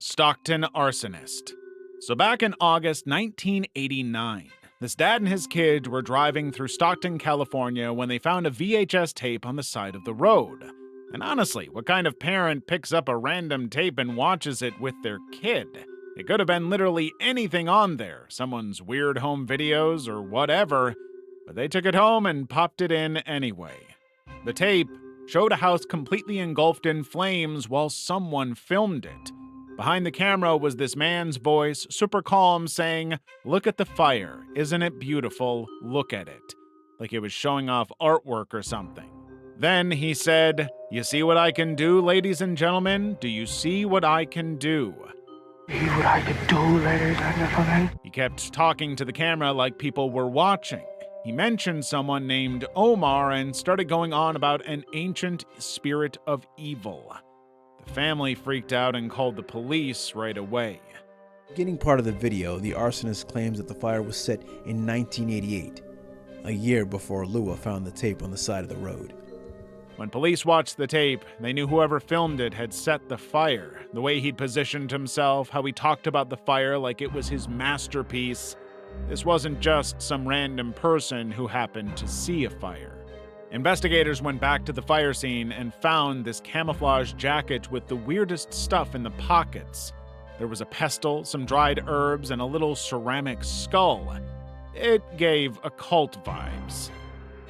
Stockton arsonist. So back in August 1989, this dad and his kid were driving through Stockton, California when they found a VHS tape on the side of the road. And honestly, what kind of parent picks up a random tape and watches it with their kid? It could have been literally anything on there, someone's weird home videos or whatever, but they took it home and popped it in anyway. The tape showed a house completely engulfed in flames while someone filmed it. Behind the camera was this man's voice, super calm, saying, "Look at the fire. Isn't it beautiful? Look at it." Like it was showing off artwork or something. Then he said, "You see what I can do, ladies and gentlemen? Do you see what I can do?" See what I can do, ladies and gentlemen? He kept talking to the camera like people were watching. He mentioned someone named Omar and started going on about an ancient spirit of evil. The family freaked out and called the police right away. Beginning part of the video, the arsonist claims that the fire was set in 1988, a year before Lua found the tape on the side of the road. When police watched the tape, they knew whoever filmed it had set the fire. The way he'd positioned himself, how he talked about the fire like it was his masterpiece. This wasn't just some random person who happened to see a fire. Investigators went back to the fire scene and found this camouflage jacket with the weirdest stuff in the pockets. There was a pestle, some dried herbs, and a little ceramic skull. It gave occult vibes.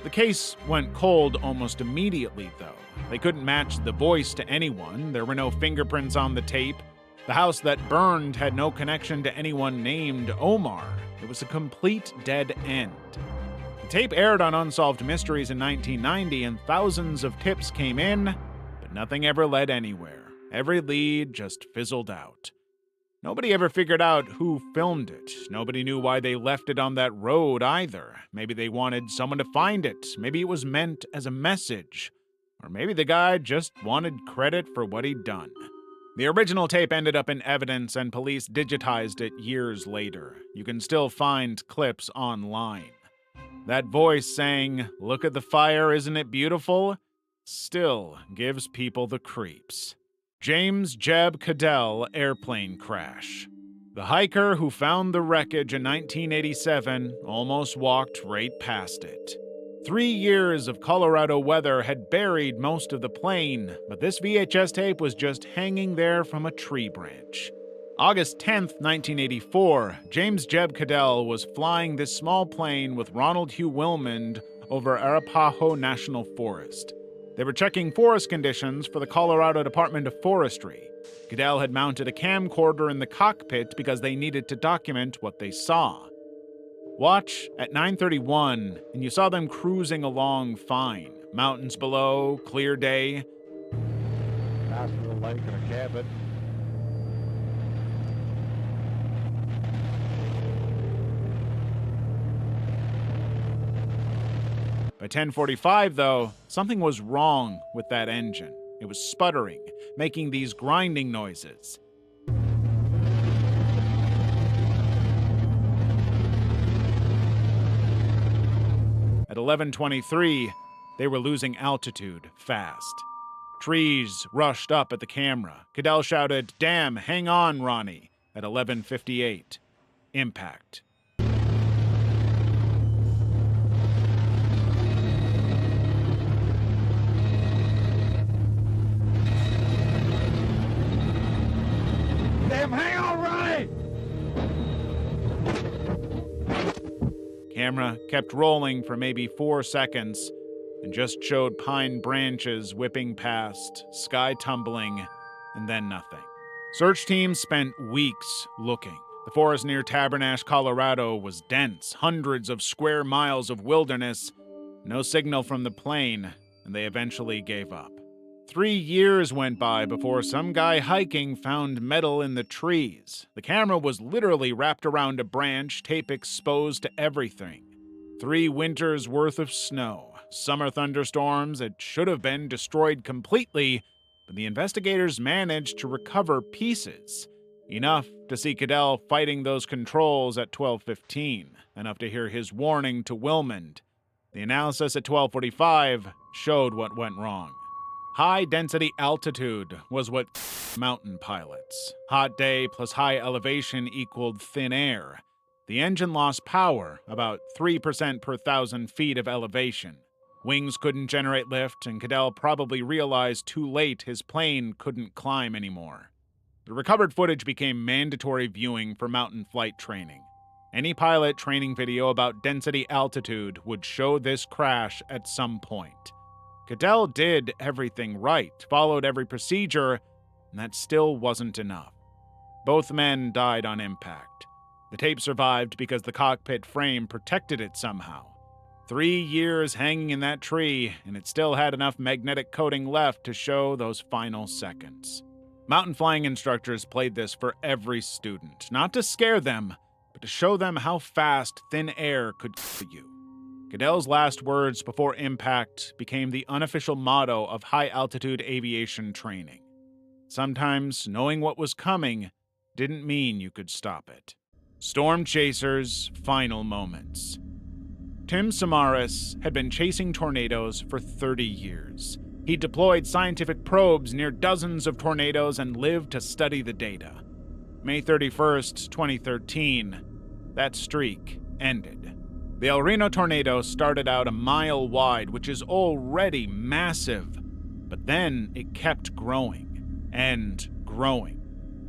The case went cold almost immediately, though. They couldn't match the voice to anyone. There were no fingerprints on the tape. The house that burned had no connection to anyone named Omar. It was a complete dead end. The tape aired on Unsolved Mysteries in 1990, and thousands of tips came in, but nothing ever led anywhere. Every lead just fizzled out. Nobody ever figured out who filmed it. Nobody knew why they left it on that road either. Maybe they wanted someone to find it. Maybe it was meant as a message. Or maybe the guy just wanted credit for what he'd done. The original tape ended up in evidence, and police digitized it years later. You can still find clips online. That voice saying, "Look at the fire, isn't it beautiful?" still gives people the creeps. James Jeb Cadell airplane crash. The hiker who found the wreckage in 1987 almost walked right past it. 3 years of Colorado weather had buried most of the plane, but this VHS tape was just hanging there from a tree branch. August 10th, 1984, James Jeb Cadell was flying this small plane with Ronald Hugh Wilmond over Arapaho National Forest. They were checking forest conditions for the Colorado Department of Forestry. Cadell had mounted a camcorder in the cockpit because they needed to document what they saw. Watch at 9:31, and you saw them cruising along fine. Mountains below, clear day. Nice little lake and a cabin. By 10:45, though, something was wrong with that engine. It was sputtering, making these grinding noises. At 11:23, they were losing altitude fast. Trees rushed up at the camera. Cadell shouted, "Damn, hang on, Ronnie." At 11:58, impact. Damn, hang on, Ronnie! Camera kept rolling for maybe 4 seconds and just showed pine branches whipping past, sky tumbling, and then nothing. Search teams spent weeks looking. The forest near Tabernash, Colorado was dense, hundreds of square miles of wilderness, no signal from the plane, and they eventually gave up. 3 years went by before some guy hiking found metal in the trees. The camera was literally wrapped around a branch, tape exposed to everything. 3 winters worth of snow, summer thunderstorms. It should have been destroyed completely, but the investigators managed to recover pieces. Enough to see Cadell fighting those controls at 12:15, enough to hear his warning to Wilmond. The analysis at 12:45 showed what went wrong. High density altitude was what mountain pilots. Hot day plus high elevation equaled thin air. The engine lost power, about 3% per 1,000 feet of elevation. Wings couldn't generate lift, and Cadell probably realized too late his plane couldn't climb anymore. The recovered footage became mandatory viewing for mountain flight training. Any pilot training video about density altitude would show this crash at some point. Cadell did everything right, followed every procedure, and that still wasn't enough. Both men died on impact. The tape survived because the cockpit frame protected it somehow. 3 years hanging in that tree, and it still had enough magnetic coating left to show those final seconds. Mountain flying instructors played this for every student, not to scare them, but to show them how fast thin air could kill you. Cadell's last words before impact became the unofficial motto of high-altitude aviation training. Sometimes knowing what was coming didn't mean you could stop it. Storm Chasers' final moments. Tim Samaras had been chasing tornadoes for 30 years. He deployed scientific probes near dozens of tornadoes and lived to study the data. May 31st, 2013, that streak ended. The El Reno tornado started out a mile wide, which is already massive, but then it kept growing and growing.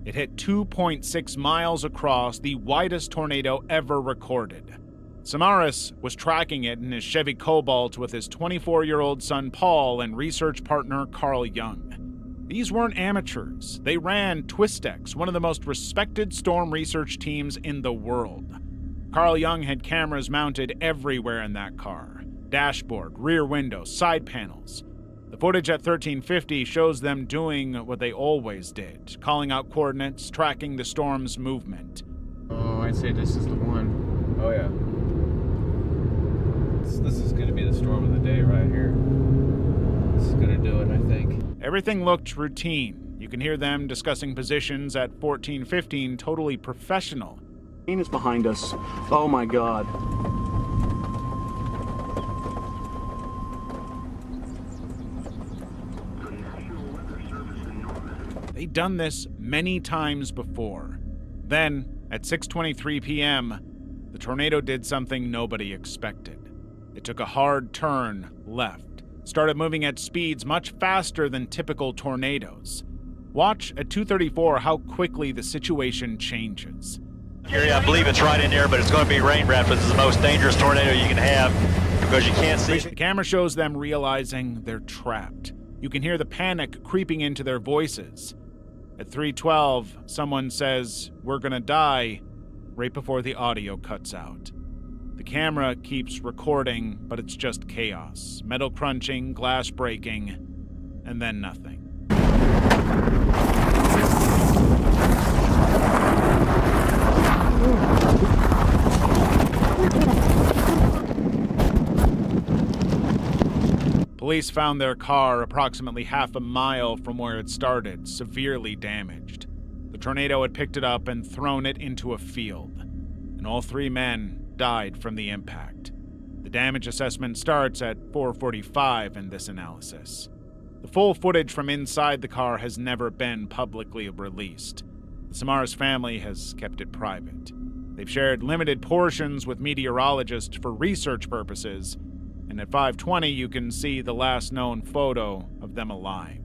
It hit 2.6 miles across, the widest tornado ever recorded. Samaras was tracking it in his Chevy Cobalt with his 24-year-old son Paul and research partner Carl Young. These weren't amateurs. They ran Twistex, one of the most respected storm research teams in the world. Carl Young had cameras mounted everywhere in that car. Dashboard, rear window, side panels. The footage at 1350 shows them doing what they always did, calling out coordinates, tracking the storm's movement. Oh, I'd say this is the one. Oh yeah. This is going to be the storm of the day right here. This is going to do it, I think. Everything looked routine. You can hear them discussing positions at 1415, totally professional. Is behind us. Oh my God. They'd done this many times before. Then, at 6:23 p.m., the tornado did something nobody expected. It took a hard turn left, started moving at speeds much faster than typical tornadoes. Watch at 2:34 how quickly the situation changes. Gary, I believe it's right in there, but it's going to be rain wrapped. This is the most dangerous tornado you can have because you can't see. The camera shows them realizing they're trapped. You can hear the panic creeping into their voices. At 3:12, someone says, "We're gonna die," right before the audio cuts out. The camera keeps recording, but it's just chaos. Metal crunching, glass breaking, and then nothing. Police found their car approximately half a mile from where it started, severely damaged. The tornado had picked it up and thrown it into a field, and all 3 men died from the impact. The damage assessment starts at 4:45 in this analysis. The full footage from inside the car has never been publicly released. The Samaras family has kept it private. They've shared limited portions with meteorologists for research purposes, and at 5:20 you can see the last known photo of them alive.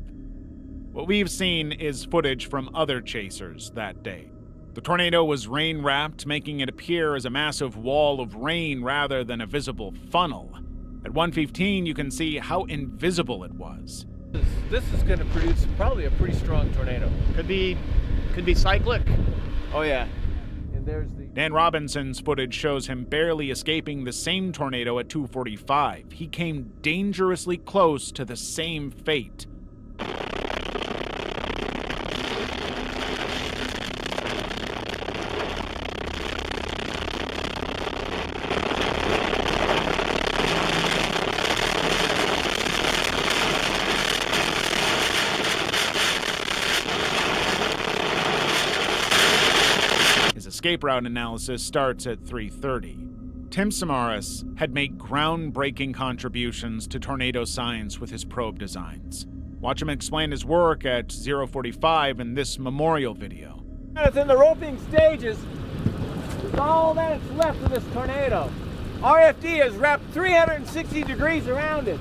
What we've seen is footage from other chasers that day. The tornado was rain-wrapped, making it appear as a massive wall of rain rather than a visible funnel. At 1:15 you can see how invisible it was. This is going to produce probably a pretty strong tornado. Could be cyclic. Oh yeah. And there's the Dan Robinson's footage shows him barely escaping the same tornado at 2:45. He came dangerously close to the same fate. Escape route analysis starts at 3:30. Tim Samaras had made groundbreaking contributions to tornado science with his probe designs. Watch him explain his work at 0:45 in this memorial video. It's in the roping stages. It's all that's left of this tornado. RFD has wrapped 360 degrees around it.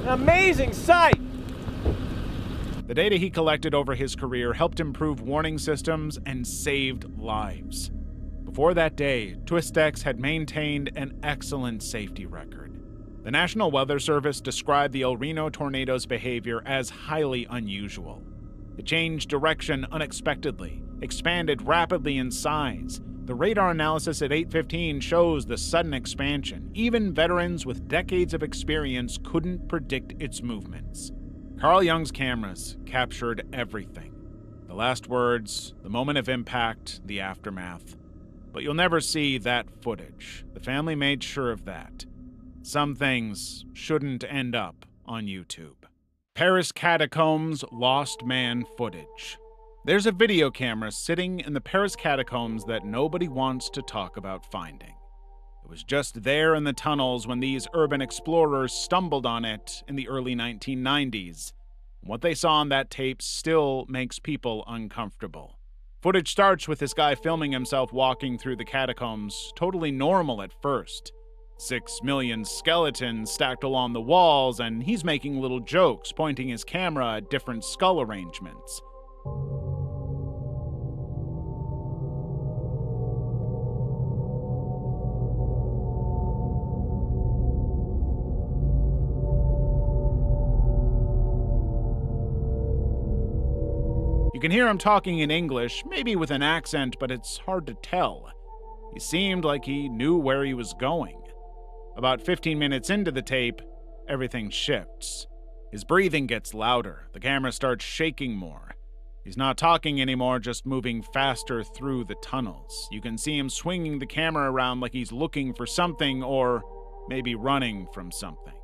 An amazing sight. The data he collected over his career helped improve warning systems and saved lives. Before that day, Twistex had maintained an excellent safety record. The National Weather Service described the El Reno tornado's behavior as highly unusual. It changed direction unexpectedly, expanded rapidly in size. The radar analysis at 8:15 shows the sudden expansion. Even veterans with decades of experience couldn't predict its movements. Carl Jung's cameras captured everything. The last words, the moment of impact, the aftermath. But you'll never see that footage. The family made sure of that. Some things shouldn't end up on YouTube. Paris Catacombs Lost Man footage. There's a video camera sitting in the Paris catacombs that nobody wants to talk about finding. It was just there in the tunnels when these urban explorers stumbled on it in the early 1990s. What they saw on that tape still makes people uncomfortable. Footage starts with this guy filming himself walking through the catacombs, totally normal at first. 6 million skeletons stacked along the walls, and he's making little jokes, pointing his camera at different skull arrangements. You can hear him talking in English, maybe with an accent, but it's hard to tell. He seemed like he knew where he was going. About 15 minutes into the tape, everything shifts. His breathing gets louder. The camera starts shaking more. He's not talking anymore, just moving faster through the tunnels. You can see him swinging the camera around like he's looking for something or maybe running from something.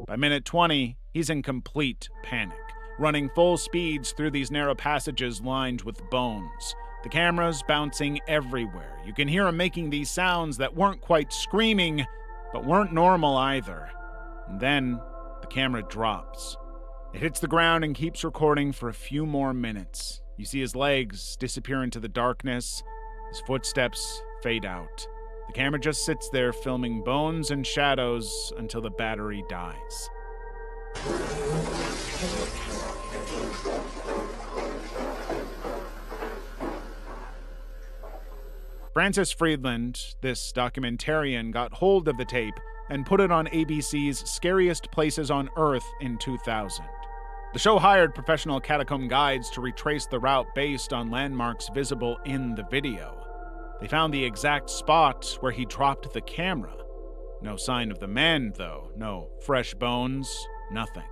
By minute 20, he's in complete panic, running full speeds through these narrow passages lined with bones. The camera's bouncing everywhere. You can hear him making these sounds that weren't quite screaming, but weren't normal either. And then the camera drops. It hits the ground and keeps recording for a few more minutes. You see his legs disappear into the darkness. His footsteps fade out. The camera just sits there filming bones and shadows until the battery dies. Francis Friedland, this documentarian, got hold of the tape and put it on ABC's Scariest Places on Earth in 2000. The show hired professional catacomb guides to retrace the route based on landmarks visible in the video. They found the exact spot where he dropped the camera. No sign of the man, though. No fresh bones, nothing.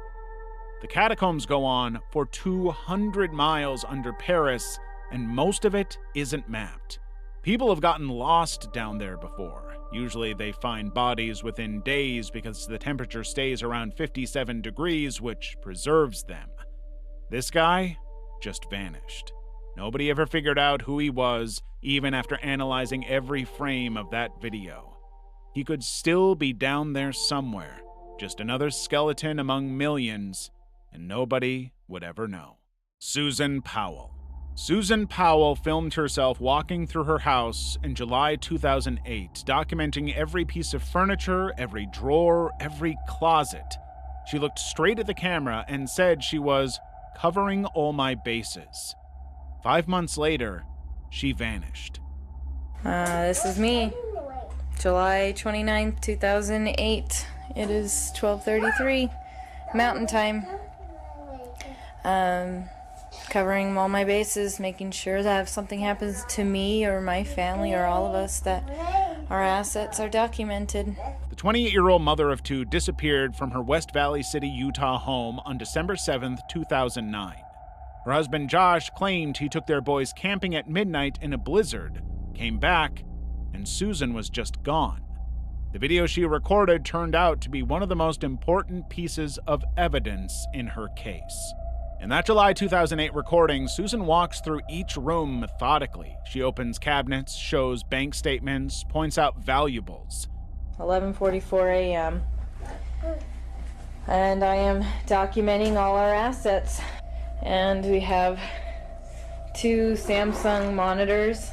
The catacombs go on for 200 miles under Paris, and most of it isn't mapped. People have gotten lost down there before. Usually they find bodies within days because the temperature stays around 57 degrees, which preserves them. This guy just vanished. Nobody ever figured out who he was, even after analyzing every frame of that video. He could still be down there somewhere, just another skeleton among millions, and nobody would ever know. Susan Powell. Susan Powell filmed herself walking through her house in July 2008, documenting every piece of furniture, every drawer, every closet. She looked straight at the camera and said she was covering all my bases. 5 months later, she vanished. This is me. July 29th, 2008. It is 12:33 Mountain Time. Covering all my bases, making sure that if something happens to me or my family or all of us, that our assets are documented. The 28-year-old mother of two disappeared from her West Valley City, Utah home on December 7th, 2009. Her husband Josh claimed he took their boys camping at midnight in a blizzard, came back, and Susan was just gone. The video she recorded turned out to be one of the most important pieces of evidence in her case. In that July 2008 recording, Susan walks through each room methodically. She opens cabinets, shows bank statements, points out valuables. 11:44 a.m. And I am documenting all our assets. And we have 2 Samsung monitors.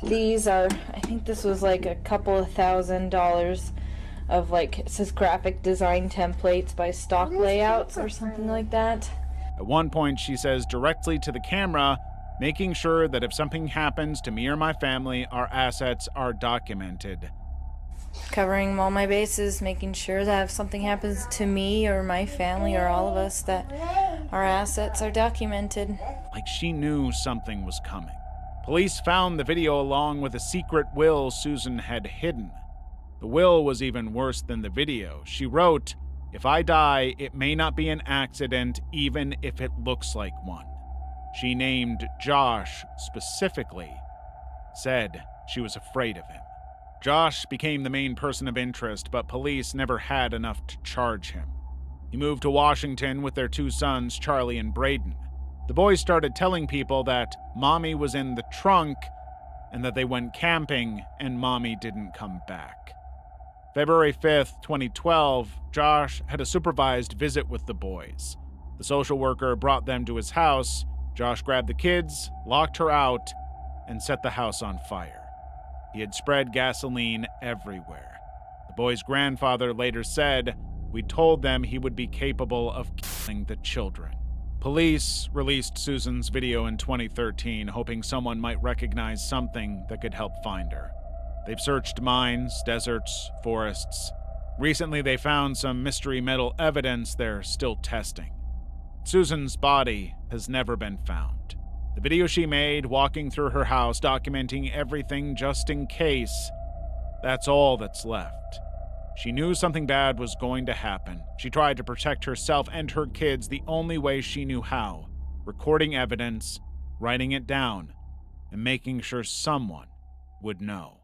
These are, I think this was like a couple of $1,000 of, like, it says graphic design templates by Stock Layouts or something like that. At one point, she says directly to the camera, making sure that if something happens to me or my family, our assets are documented. Covering all my bases, making sure that if something happens to me or my family or all of us, that our assets are documented. Like she knew something was coming. Police found the video along with a secret will Susan had hidden. The will was even worse than the video. She wrote, "If I die, it may not be an accident, even if it looks like one." She named Josh specifically, said she was afraid of him. Josh became the main person of interest, but police never had enough to charge him. He moved to Washington with their 2 sons, Charlie and Braden. The boys started telling people that Mommy was in the trunk and that they went camping and Mommy didn't come back. February 5th, 2012, Josh had a supervised visit with the boys. The social worker brought them to his house. Josh grabbed the kids, locked her out, and set the house on fire. He had spread gasoline everywhere. The boys' grandfather later said, "We told them he would be capable of killing the children." Police released Susan's video in 2013, hoping someone might recognize something that could help find her. They've searched mines, deserts, forests. Recently, they found some mystery metal evidence they're still testing. Susan's body has never been found. The video she made, walking through her house, documenting everything just in case, that's all that's left. She knew something bad was going to happen. She tried to protect herself and her kids the only way she knew how, recording evidence, writing it down, and making sure someone would know.